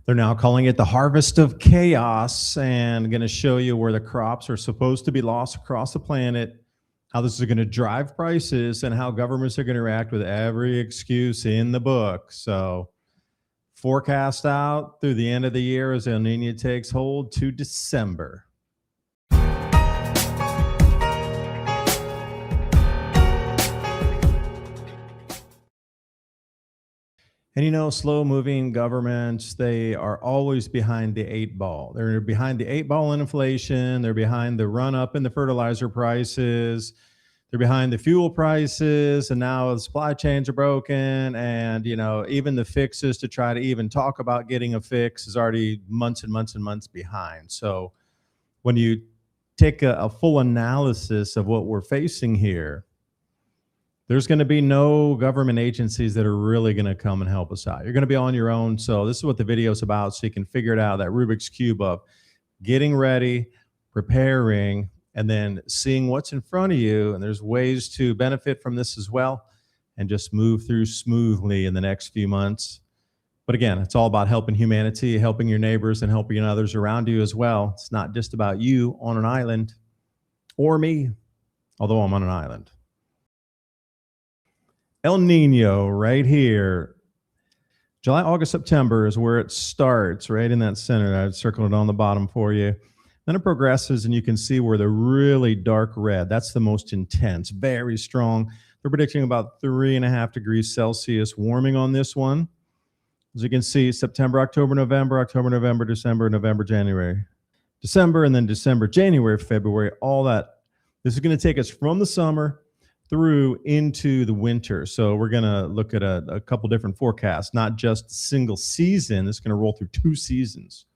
They're now calling it the harvest of chaos, and going to show you where the crops are supposed to be lost across the planet, how this is going to drive prices, and how governments are going to react with every excuse in the book. So forecast out through the end of the year as El Nino takes hold to December. And you know, slow moving governments, they are always behind the 8 ball. They're behind the 8 ball in inflation. They're behind the run up in the fertilizer prices. They're behind the fuel prices. And now the supply chains are broken. And, you know, even the fixes to try to even talk about getting a fix is already months and months and months behind. So when you take a full analysis of what we're facing here, there's going to be no government agencies that are really going to come and help us out. You're going to be on your own. So this is what the video is about, so you can figure it out, that Rubik's Cube of getting ready, preparing, and then seeing what's in front of you. And there's ways to benefit from this as well and just move through smoothly in the next few months. But again, it's all about helping humanity, helping your neighbors, and helping others around you as well. It's not just about you on an island, or me, although I'm on an island. El Nino right here. July, August, September is where it starts, right in that center. I've circled it on the bottom for you. Then it progresses, and you can see where the really dark red, that's the most intense, very strong. They're predicting about 3.5 degrees Celsius warming on this one. As you can see, September, October, November, December, November, January. December, and then December, January, February, all that. This is going to take us from the summer through into the winter. So we're going to look at a couple different forecasts, not just a single season. It's going to roll through 2 seasons.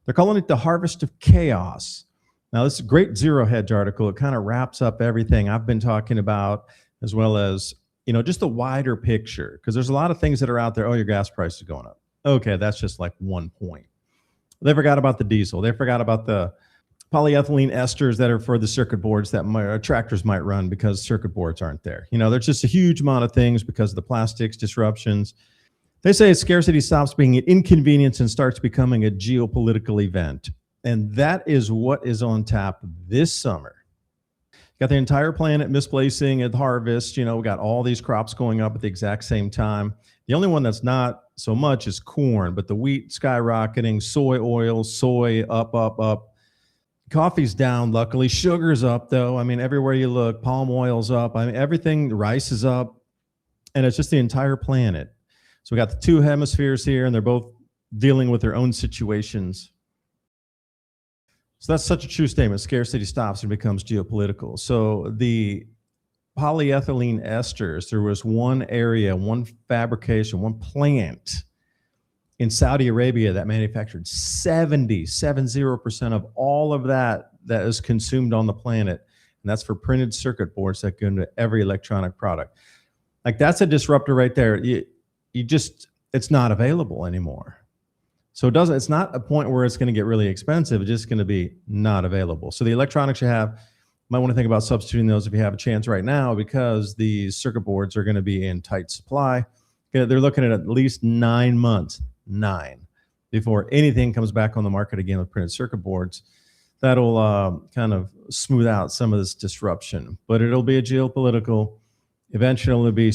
They're calling it the harvest of chaos. Now, this is a great Zero Hedge article. It kind of wraps up everything I've been talking about, as well as, you know, just the wider picture, because there's a lot of things that are out there. Oh, your gas price is going up. Okay, that's just like one point. They forgot about the diesel. They forgot about the polyethylene esters that are for the circuit boards that tractors might run, because circuit boards aren't there. You know, there's just a huge amount of things because of the plastics disruptions. They say scarcity stops being an inconvenience and starts becoming a geopolitical event. And that is what is on tap this summer. Got the entire planet misplacing at harvest. You know, we got all these crops going up at the exact same time. The only one that's not so much is corn, but the wheat skyrocketing, soy oil, soy up. Coffee's down, luckily. Sugar's up, though. I mean, everywhere you look, palm oil's up. I mean, everything, rice is up, and it's just the entire planet. So we got the 2 hemispheres here, and they're both dealing with their own situations. So that's such a true statement. Scarcity stops and becomes geopolitical. So the polyethylene esters, there was one area, one fabrication, one plant in Saudi Arabia that manufactured 70% of all of that is consumed on the planet. And that's for printed circuit boards that go into every electronic product. Like, that's a disruptor right there. It's not available anymore. So it's not a point where it's going to get really expensive. It's just going to be not available. So the electronics you have, might want to think about substituting those if you have a chance right now, because these circuit boards are going to be in tight supply. They're looking at least 9 months. 9 before anything comes back on the market again with printed circuit boards. That'll kind of smooth out some of this disruption, but it'll be a geopolitical. Eventually it'll be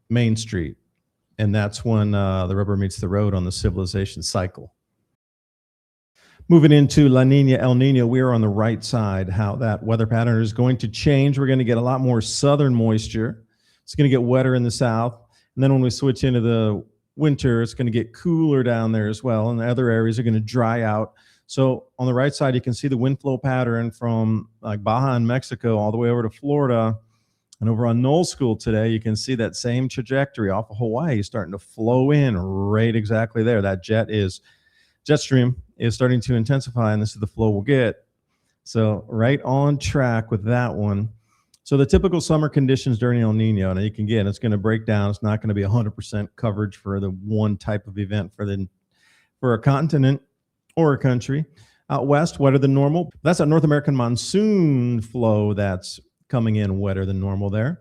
Main Street, and that's when the rubber meets the road on the civilization cycle. Moving into La Nina, El Nino, we are on the right side. How that weather pattern is going to change. We're going to get a lot more southern moisture. It's going to get wetter in the south, and then when we switch into the winter, it's going to get cooler down there as well, and the other areas are going to dry out. So on the right side, you can see the wind flow pattern from like Baja in Mexico all the way over to Florida. And over on Knoll School today, you can see that same trajectory off of Hawaii starting to flow in right exactly there. That jet stream is starting to intensify, and this is the flow we'll get. So right on track with that one. So the typical summer conditions during El Nino, and it's going to break down. It's not going to be 100% coverage for the one type of event for a continent or a country. Out west, wetter than normal. That's a North American monsoon flow that's coming in wetter than normal there.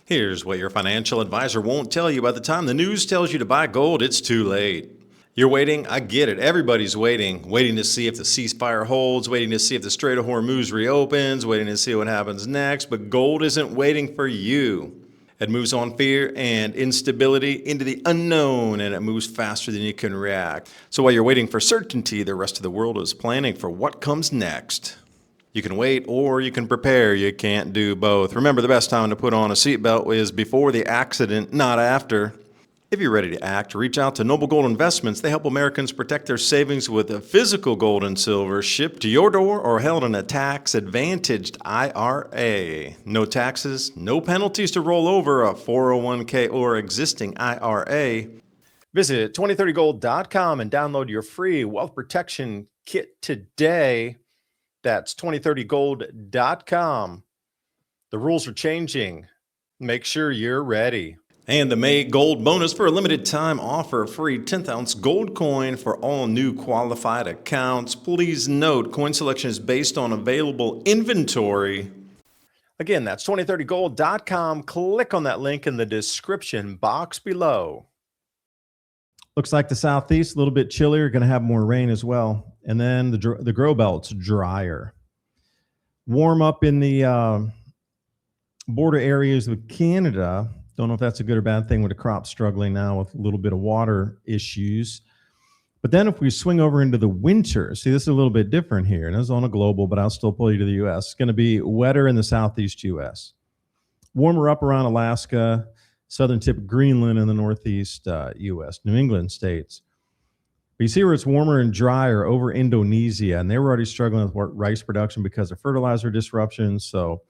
Here's what your financial advisor won't tell you. By the time the news tells you to buy gold, it's too late. You're waiting? I get it. Everybody's waiting. Waiting to see if the ceasefire holds, waiting to see if the Strait of Hormuz reopens, waiting to see what happens next. But gold isn't waiting for you. It moves on fear and instability into the unknown, and it moves faster than you can react. So while you're waiting for certainty, the rest of the world is planning for what comes next. You can wait or you can prepare. You can't do both. Remember, the best time to put on a seatbelt is before the accident, not after. If you're ready to act, reach out to Noble Gold Investments. They help Americans protect their savings with a physical gold and silver shipped to your door or held in a tax-advantaged IRA. No taxes, no penalties to roll over a 401k or existing IRA. Visit 2030gold.com and download your free wealth protection kit today. That's 2030gold.com. The rules are changing. Make sure you're ready. And the May Gold Bonus for a limited time offer, free 10th ounce gold coin for all new qualified accounts. Please note, coin selection is based on available inventory. Again, that's 2030gold.com. Click on that link in the description box below. Looks like the southeast, a little bit chillier, going to have more rain as well. And then the grow belt's drier. Warm up in the border areas with Canada. Don't know if that's a good or bad thing with the crop struggling now with a little bit of water issues. But then if we swing over into the winter, see, this is a little bit different here. And this is on a global, but I'll still pull you to the U.S. It's going to be wetter in the southeast U.S. Warmer up around Alaska, southern tip of Greenland, and the northeast U.S., New England states. But you see where it's warmer and drier over Indonesia, and they were already struggling with rice production because of fertilizer disruptions. So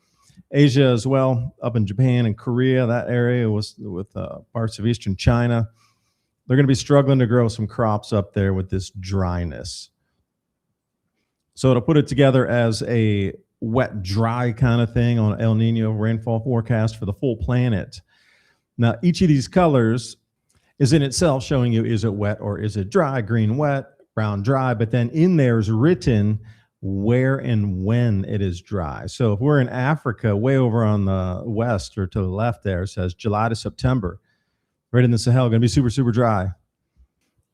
Asia as well, up in Japan and Korea, that area was with parts of eastern China. They're going to be struggling to grow some crops up there with this dryness. So to put it together as a wet, dry kind of thing on El Nino rainfall forecast for the full planet. Now, each of these colors is in itself showing you, is it wet or is it dry? Green wet, brown dry, but then in there is written where and when it is dry. So if we're in Africa, way over on the west or to the left there, it says July to September. Right in the Sahel, going to be super, super dry.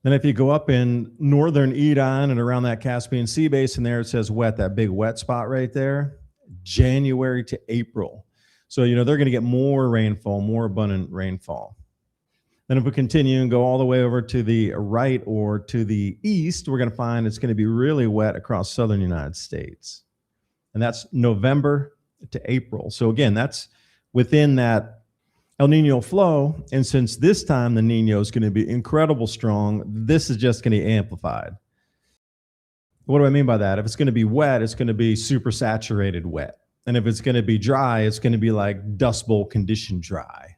Then if you go up in northern Iran and around that Caspian Sea basin there, it says wet, that big wet spot right there, January to April. So, you know, they're going to get more rainfall, more abundant rainfall. Then if we continue and go all the way over to the right or to the east, we're going to find it's going to be really wet across southern United States. And that's November to April. So again, that's within that El Nino flow. And since this time the Nino is going to be incredible strong, this is just going to be amplified. What do I mean by that? If it's going to be wet, it's going to be super saturated wet. And if it's going to be dry, it's going to be like Dust Bowl condition dry.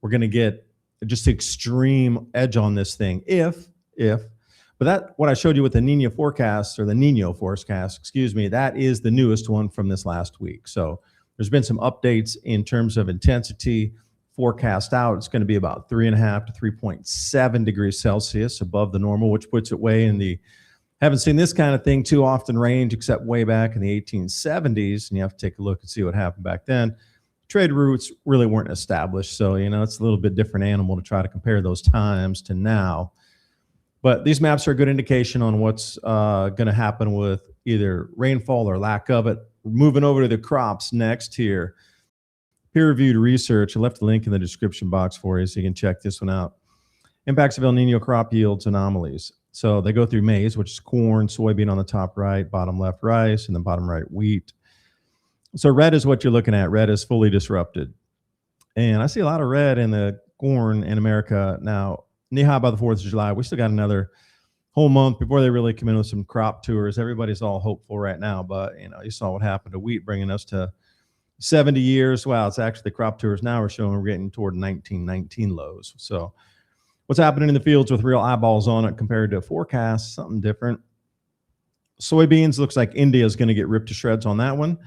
We're going to get just extreme edge on this thing but that what I showed you with the Niño forecast, or the Niño forecast, excuse me, that is the newest one from this last week. So there's been some updates in terms of intensity forecast out. It's going to be about 3.5 to 3.7 degrees Celsius above the normal, which puts it way in the haven't seen this kind of thing too often range, except way back in the 1870s. And you have to take a look and see what happened back then. Trade routes really weren't established. So, you know, it's a little bit different animal to try to compare those times to now. But these maps are a good indication on what's going to happen with either rainfall or lack of it. Moving over to the crops next here. Peer-reviewed research. I left a link in the description box for you so you can check this one out. Impacts of El Nino crop yields anomalies. So they go through maize, which is corn, soybean on the top right, bottom left rice, and then bottom right wheat. So red is what you're looking at. Red is fully disrupted. And I see a lot of red in the corn in America now. Knee-high by the 4th of July. We still got another whole month before they really come in with some crop tours. Everybody's all hopeful right now, but you know, you saw what happened to wheat, bringing us to 70 years. Wow, it's actually the crop tours now are showing we're getting toward 1919 lows. So what's happening in the fields with real eyeballs on it compared to forecasts, something different. Soybeans, looks like India is going to get ripped to shreds on that one.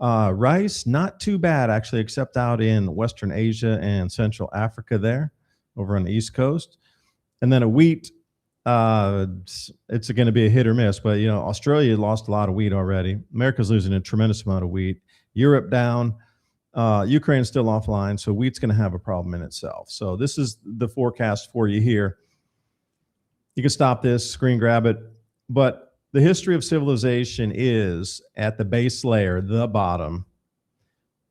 Rice, not too bad, actually, except out in Western Asia and Central Africa there, over on the East Coast. And then a wheat, it's going to be a hit or miss. But, you know, Australia lost a lot of wheat already. America's losing a tremendous amount of wheat. Europe down. Ukraine's still offline, so wheat's going to have a problem in itself. So this is the forecast for you here. You can stop this, screen grab it, but the history of civilization is at the base layer, the bottom,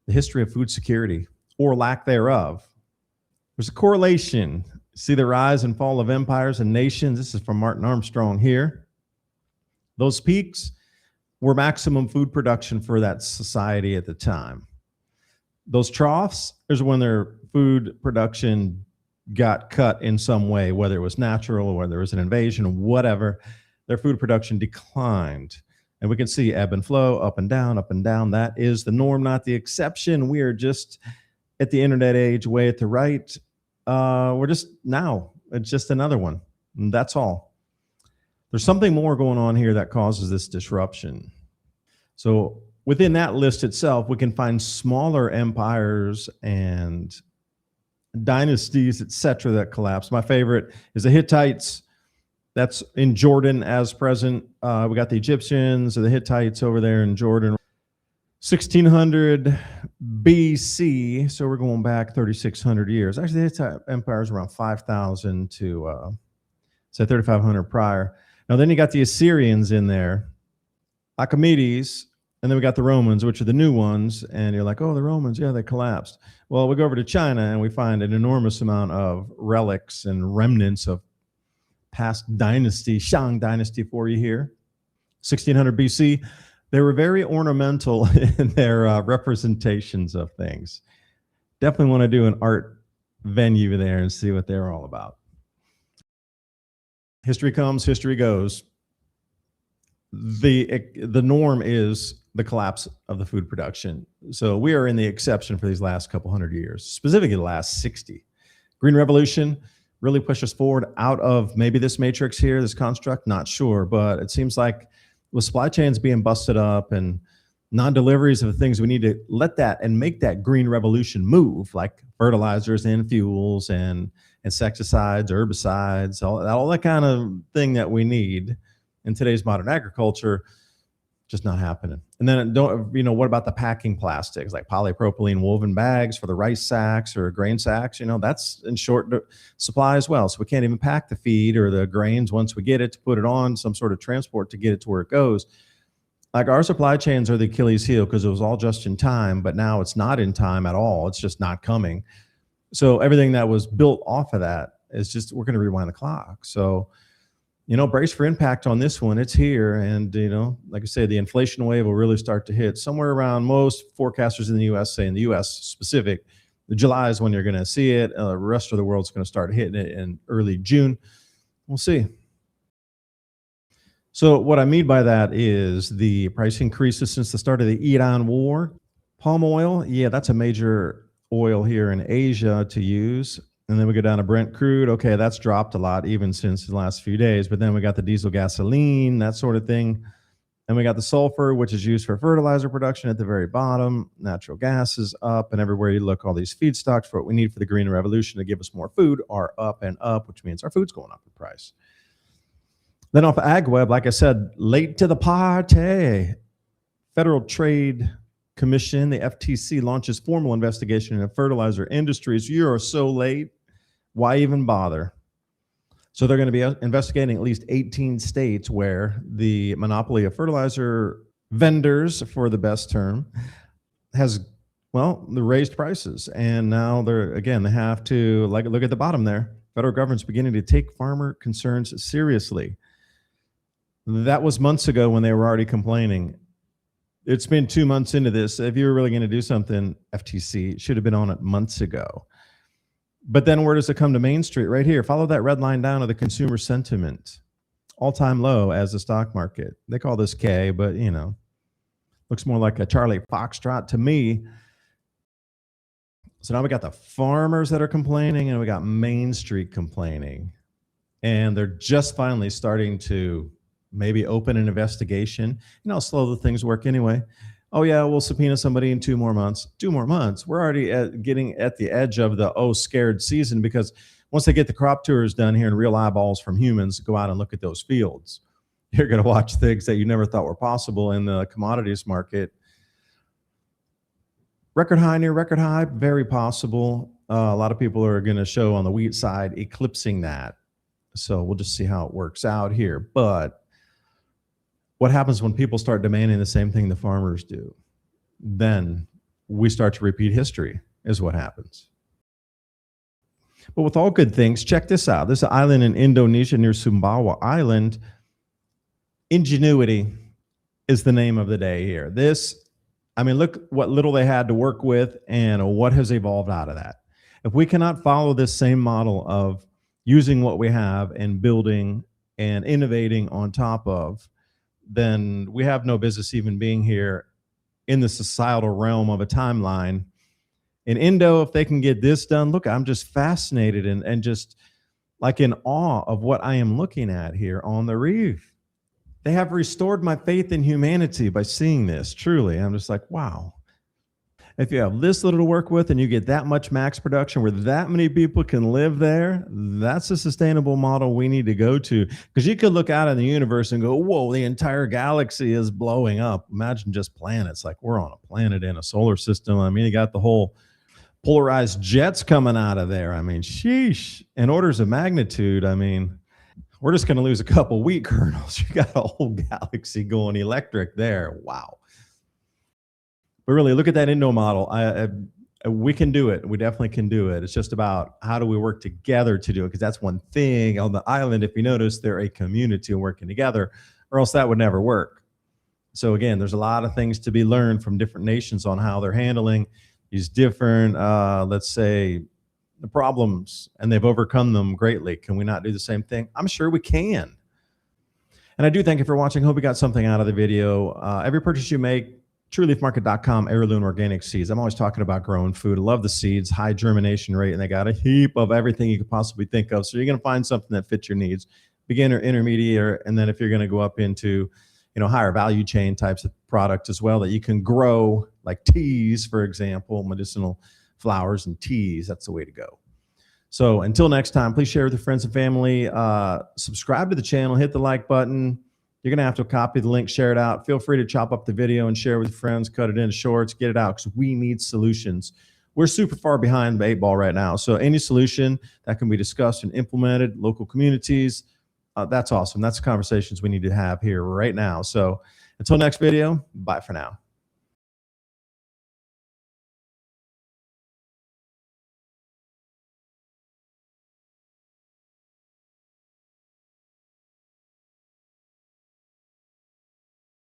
the history of food security or lack thereof. There's a correlation. See the rise and fall of empires and nations. This is from Martin Armstrong here. Those peaks were maximum food production for that society at the time. Those troughs is when their food production got cut in some way, whether it was natural or whether it was an invasion, whatever, their food production declined. And we can see ebb and flow, up and down, up and down. That is the norm, not the exception. We are just at the internet age, way at the right. We're just now, it's just another one. And that's all. There's something more going on here that causes this disruption. So within that list itself, we can find smaller empires and dynasties, etc., that collapsed. My favorite is the Hittites. That's in Jordan as present. We got the Egyptians or the Hittites over there in Jordan. 1600 BC, so we're going back 3,600 years. Actually, the Hittite Empire is around 5,000 to, say, 3,500 prior. Now, then you got the Assyrians in there, Archimedes, and then we got the Romans, which are the new ones. And you're like, oh, the Romans, yeah, they collapsed. Well, we go over to China and we find an enormous amount of relics and remnants of past dynasty, Shang dynasty for you here. 1600 BC, they were very ornamental in their representations of things. Definitely want to do an art venue there and see what they're all about. History comes, history goes. The norm is the collapse of the food production. So we are in the exception for these last couple hundred years, specifically the last 60. Green Revolution really pushed us forward out of maybe this matrix here, this construct, not sure, but it seems like with supply chains being busted up and non-deliveries of things, we need to let that and make that green revolution move, like fertilizers and fuels and insecticides, herbicides, all that kind of thing that we need in today's modern agriculture. Just not happening. And then what about the packing plastics like polypropylene woven bags for the rice sacks or grain sacks? That's in short supply as well. So we can't even pack the feed or the grains once we get it to put it on some sort of transport to get it to where it goes. Like our supply chains are the Achilles heel because it was all just in time, but now it's not in time at all. It's just not coming. So everything that was built off of that is just, we're going to rewind the clock. So brace for impact on this one. It's here. And, like I say, the inflation wave will really start to hit somewhere around, most forecasters in the U.S. say in the U.S. specific, July is when you're going to see it. The rest of the world's going to start hitting it in early June. We'll see. So what I mean by that is the price increases since the start of the Iran war. Palm oil, yeah, that's a major oil here in Asia to use. And then we go down to Brent crude. Okay, that's dropped a lot even since the last few days. But then we got the diesel gasoline, that sort of thing. And we got the sulfur, which is used for fertilizer production at the very bottom. Natural gas is up. And everywhere you look, all these feedstocks for what we need for the green revolution to give us more food are up and up, which means our food's going up in price. Then off of AgWeb, like I said, late to the party. Federal Trade Commission, the FTC, launches formal investigation into fertilizer industries. You are so late. Why even bother? So they're going to be investigating at least 18 states where the monopoly of fertilizer vendors, for the best term, has, the raised prices. And now they have to, look at the bottom there. Federal government's beginning to take farmer concerns seriously. That was months ago when they were already complaining. It's been 2 months into this. If you were really going to do something, FTC should have been on it months ago. But then where does it come to Main Street? Right here. Follow that red line down to the consumer sentiment. All-time low as the stock market. They call this K, but, looks more like a Charlie Foxtrot to me. So now we got the farmers that are complaining, and we got Main Street complaining. And they're just finally starting to maybe open an investigation. How slow the things work anyway. Oh yeah, we'll subpoena somebody in 2 more months. 2 more months. We're already getting at the edge of the scared season, because once they get the crop tours done here and real eyeballs from humans go out and look at those fields, you're going to watch things that you never thought were possible in the commodities market Record high, near record high, very possible. A lot of people are going to show on the wheat side eclipsing that. So we'll just see how it works out here. But what happens when people start demanding the same thing the farmers do? Then we start to repeat history, is what happens. But with all good things, check this out. This island in Indonesia near Sumbawa Island, Ingenuity is the name of the day here. Look what little they had to work with and what has evolved out of that. If we cannot follow this same model of using what we have and building and innovating on top of, then we have no business even being here in the societal realm of a timeline. In Indo, if they can get this done, look, I'm just fascinated and just like in awe of what I am looking at here on the reef. They have restored my faith in humanity by seeing this. Truly, I'm just like, wow. If you have this little to work with and you get that much max production where that many people can live there, that's a sustainable model we need to go to. Because you could look out in the universe and go, whoa, the entire galaxy is blowing up. Imagine just planets. Like we're on a planet in a solar system. I mean, you got the whole polarized jets coming out of there. I mean, sheesh. In orders of magnitude, I mean, we're just going to lose a couple wheat kernels. You got a whole galaxy going electric there. Wow. But really, look at that Indo model. We can do it. We definitely can do it. It's just about how do we work together to do it? Because that's one thing on the island. If you notice, they're a community and working together, or else that would never work. So again, there's a lot of things to be learned from different nations on how they're handling these different, let's say, the problems, and they've overcome them greatly. Can we not do the same thing? I'm sure we can. And I do thank you for watching. Hope you got something out of the video. Every purchase you make, trueleafmarket.com, heirloom organic seeds. I'm always talking about growing food. I love the seeds, high germination rate, and they got a heap of everything you could possibly think of. So you're going to find something that fits your needs, beginner, intermediate, and then if you're going to go up into higher value chain types of product as well that you can grow, like teas, for example, medicinal flowers and teas. That's the way to go. So until next time, please share with your friends and family. Subscribe to the channel, hit the like button. You're going to have to copy the link, share it out. Feel free to chop up the video and share with your friends, cut it into shorts, get it out, because we need solutions. We're super far behind the 8 ball right now. So any solution that can be discussed and implemented, local communities, that's awesome. That's the conversations we need to have here right now. So until next video, bye for now.